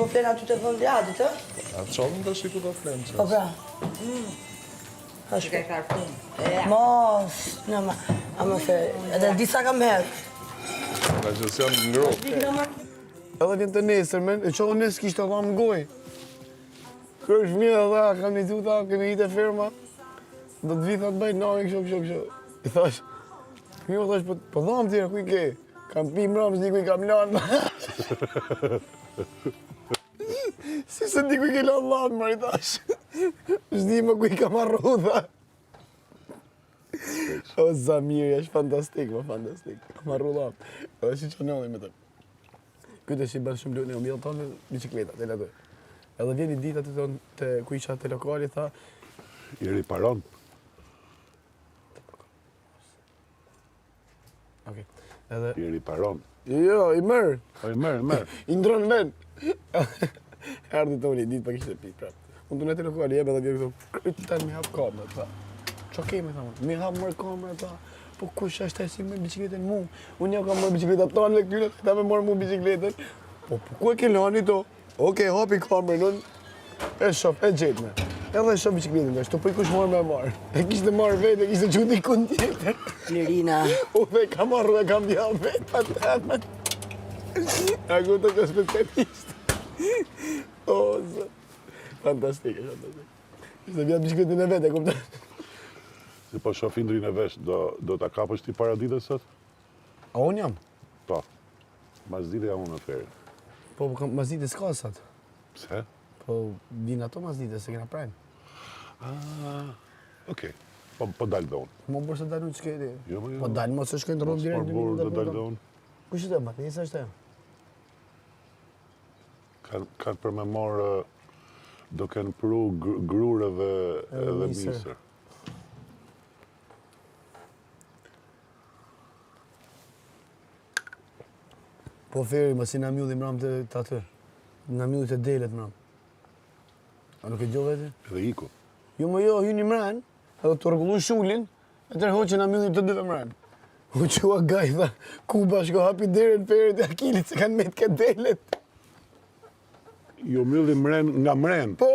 po flen aty te vendi Adit, ë? A çollën tash ku do flen. Po pra. Ka karpun. Mos, ama se, edhe disa kam herë. Na që janë ngrohtë. Edhe vjen të nesër, men, e qohë nesë kishtë të dhamë goj. Kërë është mjë dhe kam një tuta, kemi hitë e firma, do të vitha të bëjt nari, kësho. I thash, mjë thash, po dhamë tjera, kuj ke? Kam pi mramës, dikuj kam lanë. Si se dikuj ke lanë lanë, mërë i thash. Shdi më kuj kam arru, tha. O, Zamiri, është fantastik, fantastik. Kam arru lanë. Edhe si që nëllë me të. Këtë është i bërë shumë lënë, mjëllë tonë bicikletat, e ledoj. Edhe vjen i ditë aty tonë të ku isha të lokali, tha... I riparon. Okej. Edhe... I riparon. Jo, i mërë. I merë. I ndronë ven. Erdi tonë i ditë pa kishtë e pitë prapë. Unë të në të lokali, jebë edhe vjen këto, krytë të mi hapë kamerë, tha. Qa kemi, tha më? Mi hapë mërë kamerë, tha. Po kush është e si me bicikletën mu? Unë ja kam mërë bicikletat tonë dhe këtyre, ta me mërë mu bicikletën. Po ku e ke lani to? Okej, hapi kamerën, unë e shof, e gjetë me. Edhe e shof bicikletën, është, po i kush marrë me marrë. E kishtë marrë vetë, e kishtë quti kun tjetër. Lirina. U dhe kam marrë dhe kam djallë vetë, pa të temen. A ku të që specialistë. O, zë. Fantastike, fantastik. Ishte vjatë bicikletën e vetë, e kuptë. Si po shofindrin e vesh, do t'a kapësh ti para ditës sot? A unë jam? Po. Mas dite ja unë në ferë. Po, mas dite s'ka sot. Pse? Po, vinë ato mas dite, se kena prajnë. Okej. Po dalë dhe unë. Mo bërë se dalë unë që kejti. Jo. Po dalë mos se shkojnë të rrëmë direkt 2 minuta. Do dalë dhe unë. Kush është e më? Njësa është e? Kanë për me marë, do kënë pru grure dhe misër. Po feri, ma si nga mjulli mram të atë. Nga mjulli të delet mram. A nuk e gjo vete? Edhe iku. Jo, më jo, hyni mran, edhe të rregullu shullin, e tërë hoqë nga mjulli të dyve mran. U qua gaj, tha, Kuba shko hapi derën ferit e Akilit se kanë me të këtë delet. Jo mjulli mren nga mren. Po!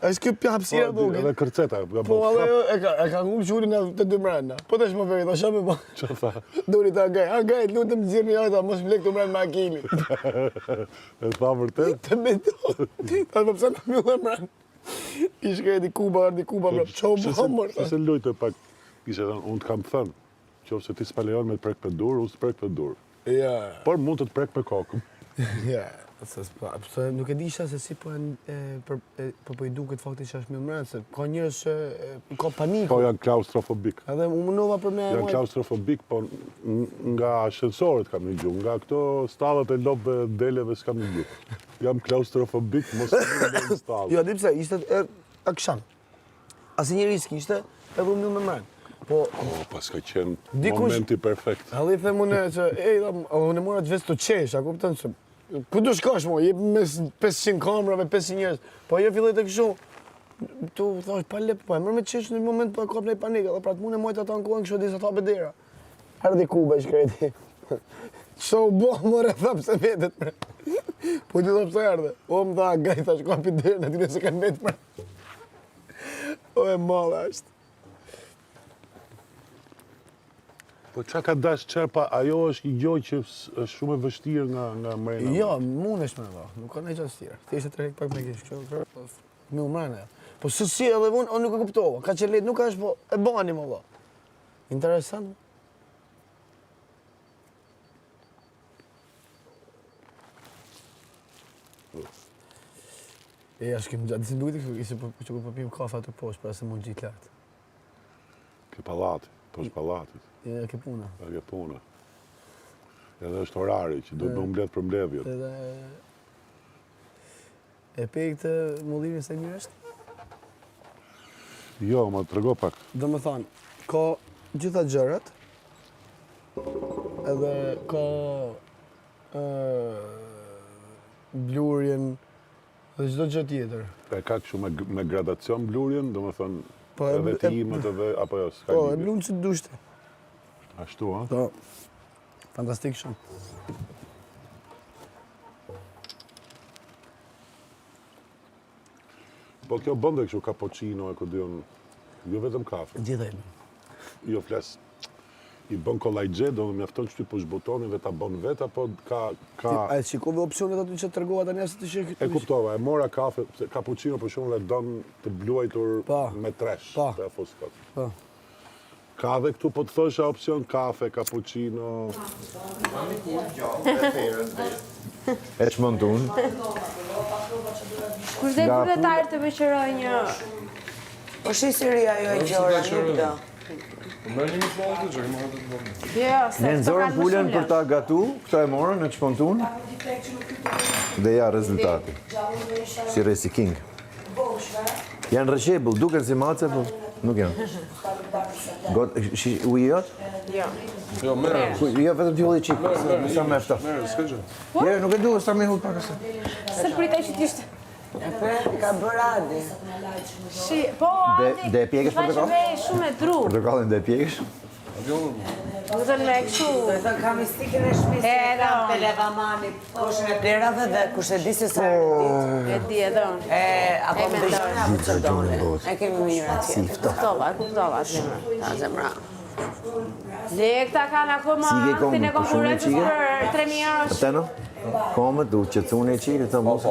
është kjo pja hapësira duke. Edhe kërceta. Po, edhe e ka ngullë shurin të dy mrena. Po të shmo feri, ta shamë po. Që tha? Dori ta gaj, gaj, lutëm të zirë një ajta, mos vlek të mrenë me Akilin. E tha vërtet? Të beto. Ta më pësa në mjullë e mrenë. Ishë ka edhi Kuba, qa u bëha mërë. Qëse lujtë pak, ishe thënë, unë të kam thënë, qofë se ti s'palejon me të prek për dur, unë s'prek për dur. Ja. Por mund të të prek për kokëm. Ja. Se nuk e di isha se si po i duket fakti që është mrenë, se ka njërës që ka panikë. Po janë klaustrofobik. Edhe u mënova për me... Janë klaustrofobik, po nga ashensoret kam një gjuhë, nga këto stallet e lopëve deleve s'kam një gjuhë. Jam klaustrofobik, mos të një stallet. Jo, di pse, ishte akshan. Asi një risk ishte, edhe u mjull me mrenë. Po, pas ka qenë momenti perfekt. Halli them unë që, unë mora të vesë të qesh, a kuptën që, ku du shkash mo, jep mes 500 kamerave, 500 njerëz, po jo filloj të kështu, tu thash pa lep, po e mërë me qesh në një moment po e kap në i panikë, dhe pra të mune mojtë ata në kohën kështu disa thape dera. Erdi Kuba i shkreti. Qo u bo, more thapë se vetet mre. Po ti thapë se erdhe. O më tha, gaj, thash kapi dera, në tyre se kanë vetë mre. O e mallë ashtë. Po qa ka dash qerpa, ajo është një gjoj që është shumë e vështirë nga mrena? Jo, mund është me dha, nuk ka në gjasë tjera. Ti ishte të rejtë pak me kishë, me u mrena. Po sësi edhe unë nuk e kuptova, ka që letë nuk është, po e bani më dha. Interesant. E, ashtë kemë gjatë, disi duke të ishe që ku përpim kafe atë poshë, për asë mund gjitë lartë. Ke palati, poshë palatit. E, ke puna. Ke puna. Edhe është orari që do të mbledh për mbledhjet. Edhe... E pe këtë mullimin se mirë është? Jo, ma të rego pak. Dhe më thanë, ka gjitha gjërat, edhe ka blurjen, dhe çdo gjë tjetër. E ka kështu me gradacion blurjen, do më thënë, edhe ti imët edhe, apo jo, s'ka Po, e lidhje. blunë që të dushte. Ashtu, ha? Po, fantastik shumë. Po kjo bënde kështu cappuccino e këdion, jo vetëm kafe. Gjithajnë. Jo flas, i bën kollajgje, do më mjafton që ty po zhbutoni dhe ta bën vet, apo ka... A e shikove opcionet aty që të tërgova tani asë të shikë? E kuptova, e mora kafe, se cappuccino për shumë e don të bluajtur me tresh, të afoskat. Po. Ka dhe këtu po të thosha opcion kafe, cappuccino... E çmontun. Kush dhe kryetar të më qëroj një... Po shisiria jo e gjora, nuk do. Merë një bollë të gjë, marrë të bollë. Jo, se Ne këto nxorën kanë më pulën shumë për ta gatu, këta e morën, e çmontun. Dhe ja rezultati. Si Racing King. Janë rëshebull, duken si mace, po nuk janë. Ujë jot? Jo. Jo, merë. Jo, vetëm t'i hulli qikë, sa me efta. Merë, s'ka gjë. Jo, nuk e du, sa me hull pak asë. Se pritej që t'ishte... E për, ka bërë Adi. Po, Adi, Dhe e pjekësh portokall? Ka që vej shumë e tru. Portokallin dhe e pjekësh? Nuk të me këshu. Do të kam i stikën e shmisë, e kam të levamani, kushën e plerave dhe kush e di se sa E di edhe unë. apo më dëshën apo që dole. E kemi mirë atje. Kuptova, zemra. Ta zemra. Dhe këta kanë akoma Si ke komë, aktin e për shumë e konkurencës qike? për 3.000 eurosh. Atë no? Komët, du që cune e qike, të mos.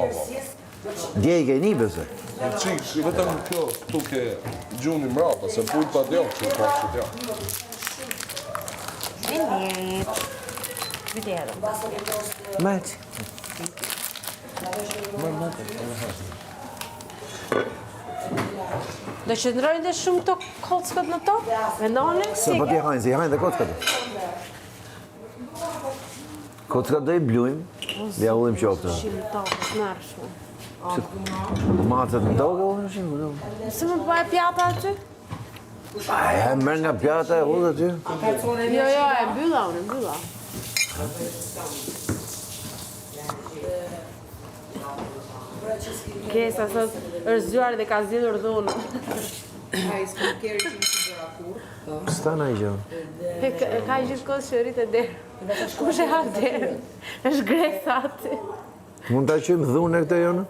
Dje i ke një bëse. Qikë, vetëm kjo, tu ke gjuni mrapa, se pujt pa djo, që ka që djo. Mirë. Viti edhe. Meq. Do qëndrojnë dhe shumë këto kockët në tokë? Vendoni? Se po t'je hajnë, si hajnë dhe kockat. Kockat do i blujmë, dhe ja ullim qoftë. Shimë tokë, mërë shumë. Macet në tokë, ullim shimë. Se më bëj pjata aty? E mërë nga pjata e ullë aty. Jo, e mbylla unë, e mbylla. Kesa sot është zgjuar dhe ka zgjedhur dhunë. Stana i gjë. Ka gjithkohë që rritë e derë. Kush e ha derën? Është gresa aty. Mund t'a qymë dhunë e këtë jonë?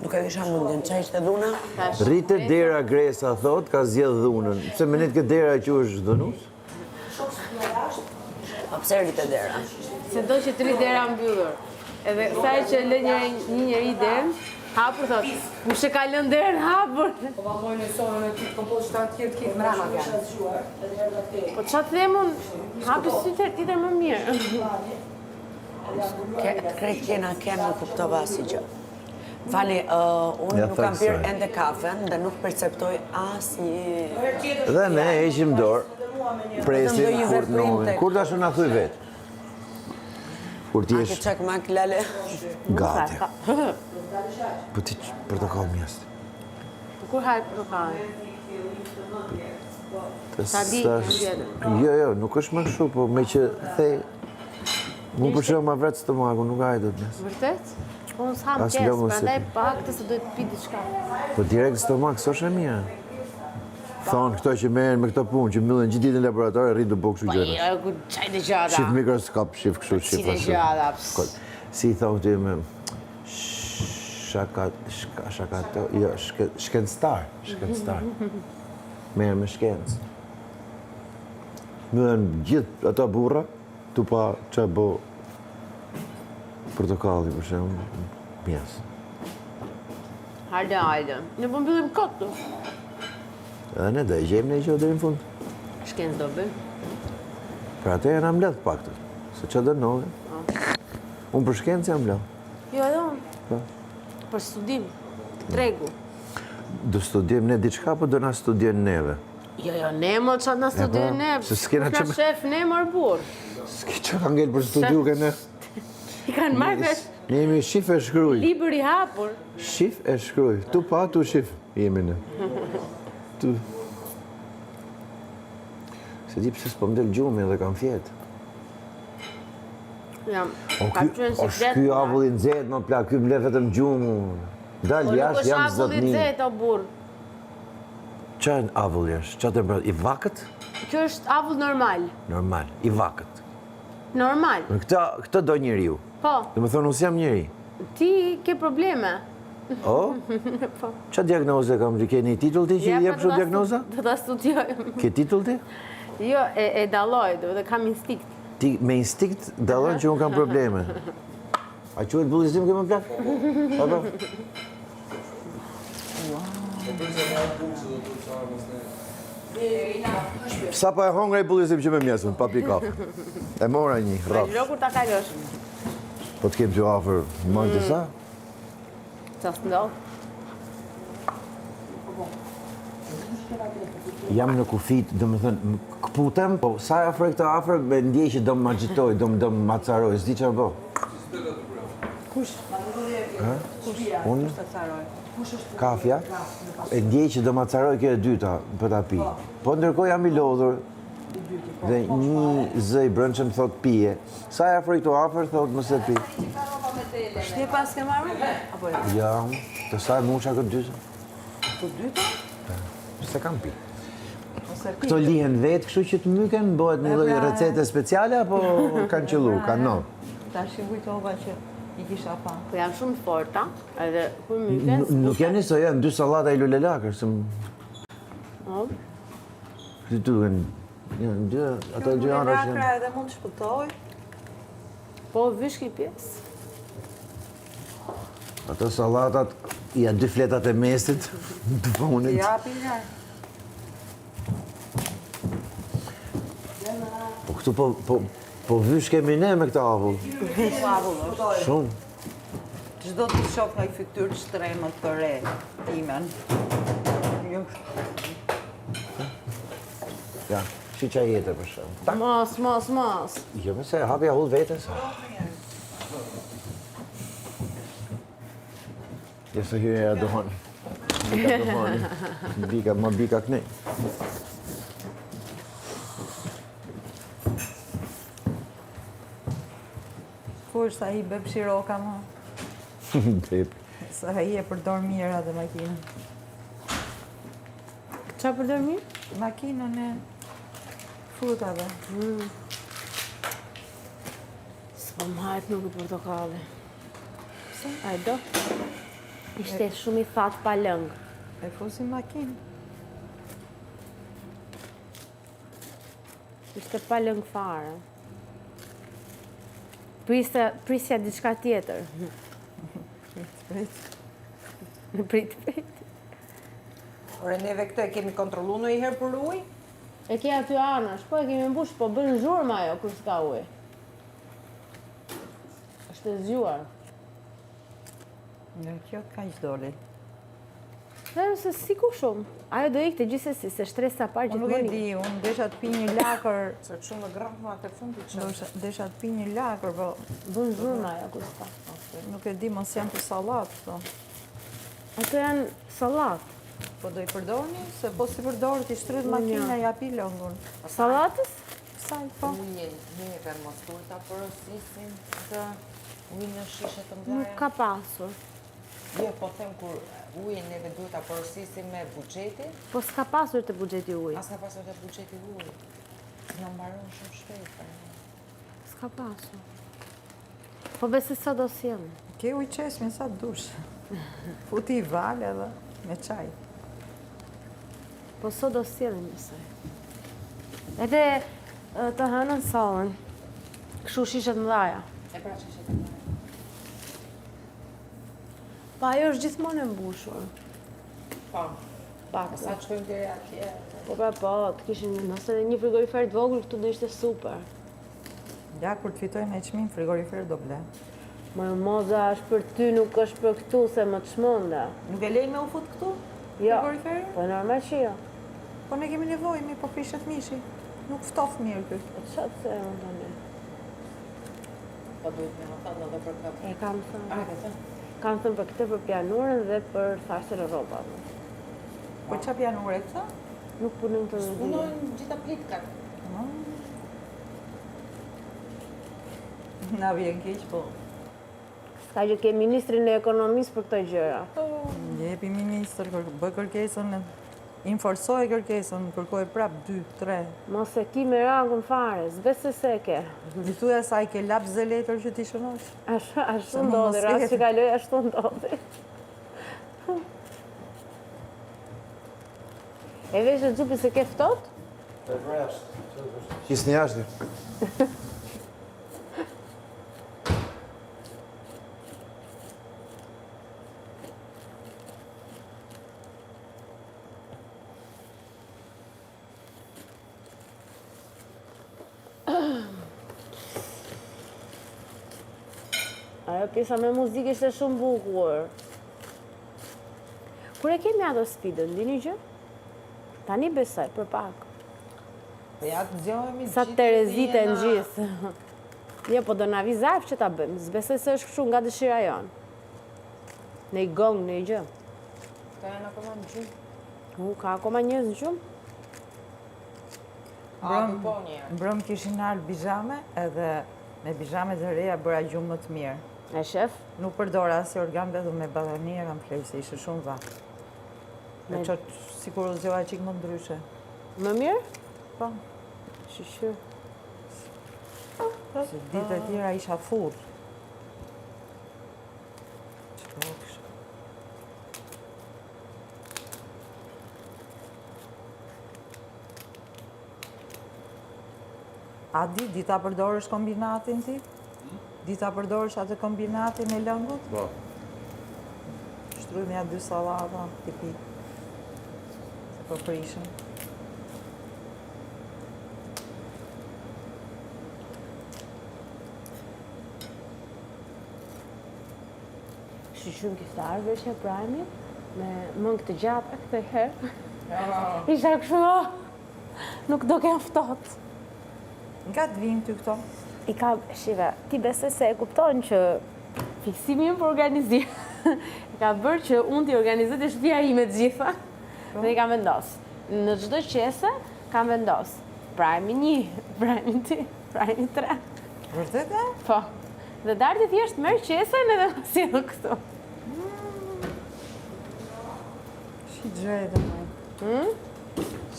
Nuk e kisha mundin, qa ishte dhuna? Rritë dera gresa, thot, ka zjedhë dhunën. Pse me këtë dera që është dhënus? A pse rritë dera? Se do që 3 dera mbyllur. Edhe sa që lë një njeri derën, hapur thot, më shë ka lënë derën hapur. Po mojnë e sonën e kitë kompost të tjerë të kitë mrama kanë. Po qa të themun, hapi sytë tjetër më mirë. Krejt kena nuk kuptova si gjë. Fali, unë Ja nuk kam theksoj. pirë ende kafen dhe nuk perceptoj as një... Dhe ne heqim dorë, presim Vetëm do një kur veprim nomin. tek- Kur tashu na thuj vetë? Kur ti Ake jesh qak mak lale. gati. Po ti portokall mjest. Kur hajë portokallin? Ta di, tjetër. Jo, nuk është më kështu, po me që thej... Mu për shumë ma vretë stomaku, nuk ajde të mes. Vërtet? Po unë s'ham As pjesë, lëmë se prandaj ti. pak të se dojtë pi diçka. Po direkt stomak, s'o shë mirë. Thonë këto që merren me këto punë, që mbyllen gjithë ditën në laborator, rritë të bëjë kështu gjëra. Jo, ku qaj dhe gjada. Shif mikroskop, shif kështu, shif Si dhe ashtu. gjada. Si thonë ti me... Shkencëtar. Merë me shkencë. Mbyllen gjithë ato burra, tu pa që bo portokalli për shemë, mjesë. Hajde. Ne po mbyllim kot tu. Edhe ne dhe i gjejmë ne i që deri në fund. Shkencë do bëj. Pra atë e nga mbledh pak të, se që dërnove. Unë për shkencë jam mbledh. Jo, edhe unë. Po. Për studim. Tregu. Do studim ne diçka, po do na studien neve. Jo, ne mo qatë na studim ne. se s'kena Ka që me- shef ne mërë burë. S'ki që ka ngellë për studiu ke ne. I kanë marrë vesh Ne jemi shif e shkruj. libër i hapur. Shif e shkruj. Tu pa, tu shif. Jemi ne. Tu. Se di pëse s'po mdel gjumi dhe kam fjetë. Jam, O ka qënë si është ky avullin zetë, më plak, ky mle vetëm gjumu. Dal Po nuk jashtë, është jam avulli zotni. zetë, o burë. Qa e avull jash? Qa temperaturë? I vakët? Kjo është avull normal. Normal. I vakët. Normal. Këtë do njeriu. Po, Dhe më thonë, unë jam njeri. ti ke probleme. O? Qa diagnoze kam? Ke një titull ti që jep shumë diagnoza? Do ta studioj. Ke titull ti? Jo, e dalloj, dhe kam instinkt. Ti me instinkt dallon që unë kam probleme. A quhet bullizim këmë plak? Apo? Sa pa e hongra i bullizim që me mjesën, pa pi kafe. E mora një, rap. Vazhdo kur ta kalosh. Po të kem që afer, më të sa? Qa s'ndodh? Jam në kufit, do më thënë, këputem, po sa e afër këtë afër, me ndjej që do më agitoj, do më macaroj, s'di që po? Kush? Unë? Kafja, e ndjej që do macaroj kjo e dyta për ta pi. Po ndërkohë jam i lodhur, dhe një zëj brëndshëm thot pije. Sa e afër këtu afër, thot mos e pi. Shte pas ke marrë? Apo jo? Ja, të sa e musha këtë dyta? Të dyta? Se kam pi. Ose pi? Këto lihen vetë, kështu që të myken, bëhet një lloj recete speciale, apo kanë qëllu, kanë no? Ta shikujtova që i kisha pa. Po janë shumë forta, edhe kur myken... Nuk janë njëso, janë 2 sallata i lule lakër, se më... Këtë të duken, janë 2, ato 2 anra që janë... edhe mund të shpëtoj. Po, vysh ki pjesë. Ato sallatat, janë 2 fletat e mesit, të fonit. Ja, pinjar. Po këtu po vysh kemi ne me këta avull. Shumë. Çdo të shoh nga fytyrë shtremët të re timen. Jo. Ja, shi qa jetë për shumë. Mos. Jo, me se hapi avull vetës. Jo se hyrë e dohon. Bika dohoni. Ma bika kënej. Kur sa i bëb shiroka më. Pep. Sa i e përdor mirë atë makinën. Qa përdor mirë? Makinën e frutave. S'po më hajt nuk i portokalli. A e do? Ishte shumë i thatë pa lëngë. E fusim makinë. Ishte pa lëngë fare. Prisja diçka tjetër. Prit. Ore, neve këtë e kemi kontrolu në i herë për ujë? E ke aty anash, po e kemi mbush, po bën zhurmë ajo kur s'ka ujë. Është e zgjuar. Në kjo ka që doli. Dhe nëse si ku shumë. Ajo do ikte gjithsesi, se shtresa parë Unë nuk e gjithmonë. di, unë desha të pi një lakër, Se të shumë në gramë ma të fundit që desha të pi një lakër, po Bën zhurmë ajo kur s'ka. nuk e di mos janë të sallatë, po. Ato janë sallat. Po do i përdorni, se po si përdorët i shtrydh makina ja pi lëngun. Sallatës? Saj, po. ujin, neve mos duhet ta porosisim atë ujin në shishe të Nuk mdhaja. ka pasur. Jo, po them kur ujin neve duhet ta porosisim me buxhetin, Po s'ka pasur të buxheti ujë. as ka pasur te buxheti ujit. Na mbaron shumë shpejt. S'ka pasur. Po besoj sa do sjell. Ke ujë qesmi sa të dush. Futi i val edhe me çaj. Po sot do sjellim njësoj. Edhe të hënën sallën. Kështu shishet mëdhaja. E pra që shetë më. Pa ajo është gjithmonë e mbushur. Po, Pak. sa të shkojmë deri atje. Po të kishin nëse një frigorifer të vogël këtu do ishte super. Ja, kur të fitojmë e çmim, frigorifer do ble. Më moza është për ty, nuk është për këtu, se më të shmonda. Nuk e lej me u fut këtu? Jo, Frigoriferin? po normal që jo. Po ne kemi nevojë, mi po pishet mishi. Nuk ftof mirë ky. Po qatë se më të një. Po duhet me më thënë edhe për këtë. E kam thënë. A, ke thënë? Kam thënë për këtë, për pianurën dhe për thashtën e rropave. Po qa pjanure këta? Nuk punojnë të në dhije. Punojnë gjitha plitkat. Na vjen keq, po. Ska që ke ministrin e ekonomisë për këto gjëra. Jepi ministër, bëj kërkesën inforsoj kërkesën, kërkoj prap 2-3. Mos e ki me rangun fare, s'besë se ke. Di thuja sa i ke lap zeletër që ti shënosh. Ashtu ndodhi, rast që kaloj, ashtu ndodhi. E vesh e Xhupi se ke ftohtë? Qisni jashtë. Ajo pjesa me muzikë ishte shumë bukur. Kur e kemi ato Speedën, dini gjë? Tani besoj, për pak. Po ja të zgjohemi Sa Terezite në gjithë. Jo, po do na vi zarf që ta bëjmë. S'besoj se është kështu nga dëshira jonë. Në i gong, në i gjë. Ka janë akoma në gjumë. Ka akoma njës në gjumë? Po njerë. Mbrëm kishin alë bizhame edhe me bizhame të reja bëra gjumë më të mirë. E shef? Nuk përdora asë organ dhe me badania kam flej se ishte shumë va. E qëtë sikur u zjoha qikë më ndryshe. Më mirë? Po. Shishur. Se ditë e tjera isha furë. A di ta përdorësh kombinatin ti? Di ta përdorësh atë kombinatin e lëngut? Po. Shtrujmë ja 2 sallata, tipi. Se po prishëm. Shishur kështë arveshja prajmi me mëngë të gjatë këtë herë. Isha kështu, nuk do kem ftohtë. Nga të vinë ty këto? I ka, shive, ti besoj se e kupton që fiksimi im për organizim. I ka bërë që unë t'i organizoj të shtëpia ime të gjitha. Dhe i kam vendos. Në çdo qese kam vendos. Prajmi 1, prajmi 2, prajmi 3. Vërtet e? Po. Dhe dardi thjesht merr qesen edhe më sjell këtu. Shi gjëjtë,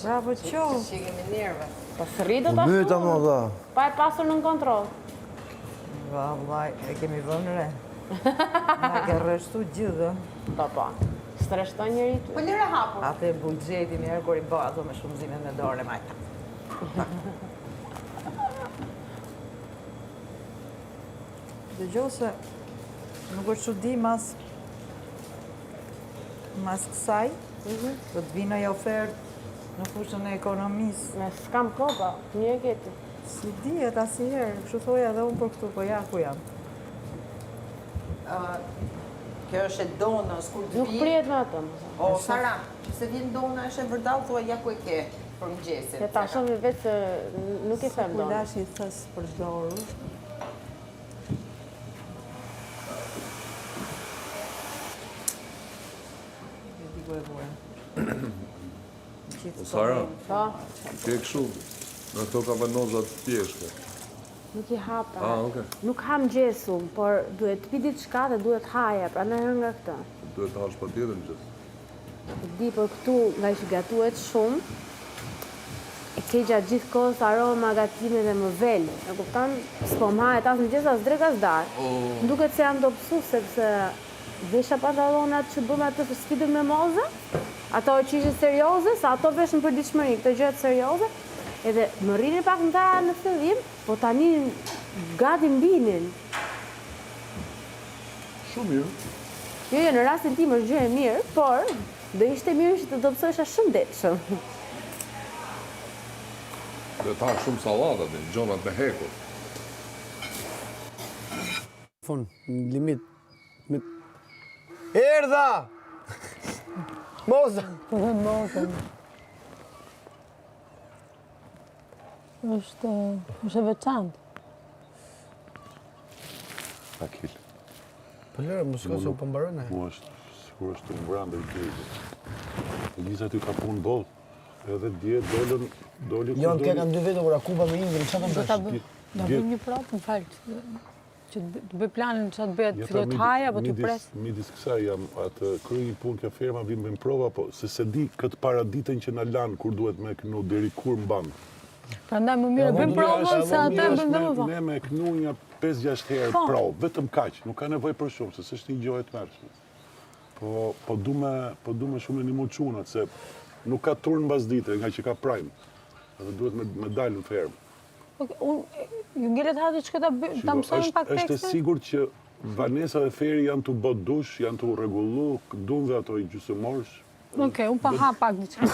bravo qo. Që kemi nerve. Po sërri do Po ta myta më dha. Pa e pasur në kontroll. Vallaj, e kemi vënë re. Na ke rreshtu gjithë. Po. Streshton njëri ty. Po lëre hapur. Atë buxheti njerë kur i bë ato me shumëzimet me dorë maj. Dëgjoj se nuk është çudi mas kësaj, do të vinë një ofertë në fushën e ekonomisë. Me s'kam kopa, një e keti. Si dihet asnjëherë, kështu thoja edhe unë për këtu, po ja ku jam. Kjo është e donës, kur të Nuk vi... prihet me atë. O, Sara, se vjen dona është e vërdall, thua ja ku e ke për mëngjesit. Se ta shohim vetë se nuk i them donë. Kulashi i thës për çdo orë. Sara, Po, ke kështu, në këto kabanozat pjeshke. nuk i hapa. Okej. Nuk ham gjesu, por duhet pi diçka dhe duhet haja, prandaj hëng nga këtë. Duhet të hash pa tjetër në gjithë. Di, por këtu nga që gatuhet shumë, e ke gjatë gjithë kohës aroma gatime dhe më vel. E kupton? S'po m'hahet as në gjesë as drek as darë. Duket se jam dobësu sepse vesha pantallonat që bëm atë Speedën me moza, ato që ishin serioze, sa ato veshën për diçmëri, këto gjërat serioze, edhe më rrini pak në ta në fillim, po tani gati mbinin. Shumë mirë. Jo, në rastin tim është gjë e mirë, por do ishte mirë që të dobësohesha shëndetshëm. Dhe ta shumë sallata dhe gjonat me hekur. Fon, në limit. Erdha! Moza! Po dhe motën. është e veçantë. Akil. Po lërë, më shko se u pëmbarën e. Mu është, sikur është të mbranda i gjejtë. E gjithë aty ka punë dollë. Edhe dje doli Jo, në ke kanë 2 vete, kur akupa me Indrën, që të Do bësh? ta bëj një prapë, më falë. Që të bëj planin që të bëhet fillot haja, apo të pres? Midis kësaj jam atë kryj një punë kjo firma, vim me prova, po se di këtë paraditën që na lanë kur duhet me kënu, deri kur mban. Prandaj më mirë bëjmë provën se atë e bën më vonë. Ne me kënu një 5-6 herë provë, vetëm kaq, nuk ka nevojë për shumë, se s'është një gjë e tmerrshme. Po du me shumë në një mu qunat, se nuk ka turn mbas dite, nga që ka prime. Edhe duhet me dalë në fermë. Ju ngellet hati që ta mësojnë pak tekstin? Është sigur që Vanessa dhe Feri janë të bët dush, janë të regullu, dunve ato i gjysëmorsh. Okej, unë pa ha pak diçka.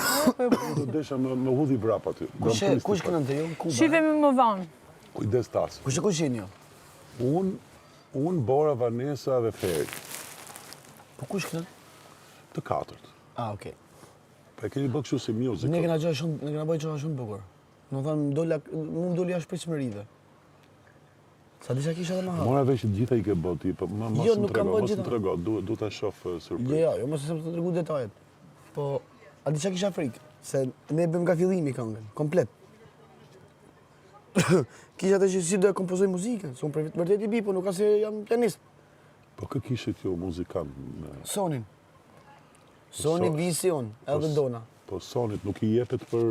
Do desha me hudhi vrap aty. Kush kënë të ju? Shifemi më vonë. Kujdes tas. Kush jeni ju? Unë, Bora, Vanessa dhe Feri. Po kush kënë? Të katërt. Okej. Pa e keni bë kështu si musical. Ne kena bëjë gjëra shumë bukur. Në thënë, mu më doli jashtë pritshmërive. Sa disha kisha dhe më hapë. Mora vesh që gjitha i ke bë ti, po mos më trego, du ta shoh surprizë. Jo, mos e të tregu detajet. Po, a disha kisha frikë, se ne bëjmë nga fillimi këngën, komplet. Kisha të që si do e kompozoj muzikën, se unë për vërtet i bi, po nuk ka se jam pianist. Po kë kishit ju muzikant? Sonin. Soni visi unë, edhe Dona. Po Sonit nuk i jepet për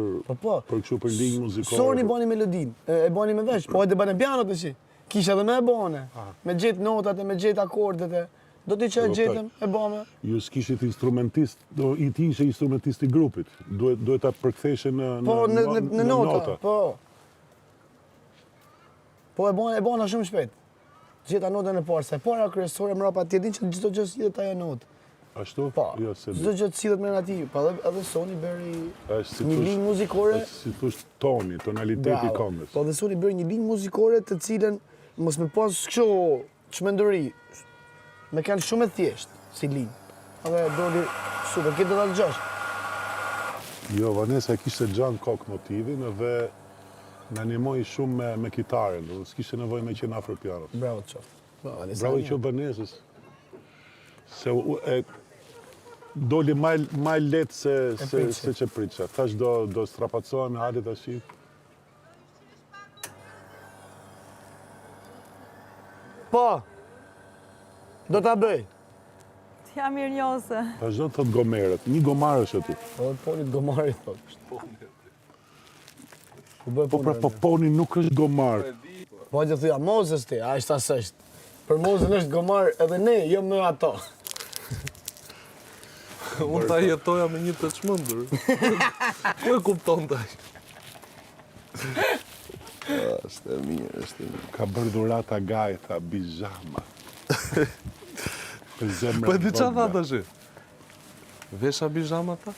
kështu për linjë muzikore. Soni bani melodin, e bani me vesh, po edhe bani piano të shi. Kisha edhe me e bane, me gjetë notat e me gjetë akordet e, do t'i që e gjetëm e bame. Ju s'kishit instrumentist, i ti ishe instrumentist i grupit, duhet ta përktheshe në nota. Po e bana shumë shpejt. Gjeta notën e parë, se para kryesore mrapa ti e din që çdo gjë sillet ajo notë. Ashtu? Po, Jo, se çdo gjë sillet me natë, po edhe Soni bëri një linjë muzikore. Si thush toni, tonaliteti i këngës. Po dhe Soni bëri një linjë muzikore të cilën mos me pas kështu çmenduri. Me kanë shumë e thjeshtë si linjë. Edhe doli super, këtë do ta dëgjosh. Jo, Vanessa kishte gjanë kokë motivin edhe në animoi shumë me kitaren, do s'kishte nevojë me qenë afër pianot. Bravo të qoftë. Bravo i qoftë Vanessës. Se doli ma letë se që pritësha. Thash do strapacohem me halit ashtë. Po, do t'a bëj. T'ja mirë njose. Thash do të thot gomerët, një gomarë është aty. Po, ponit gomarit, thot. Po poni nuk është gomarë. Po, që thuja, Mozës ti, a ishtë asështë. Për Mozën është gomarë edhe ne, jo me ato. Unë ta jetoja me një të çmendur. Ku e kupton taj? Është e mirë. Ka bërë dhurata gajta, bizhama. Po e di qa tha të shi? Vesha bizhama ta?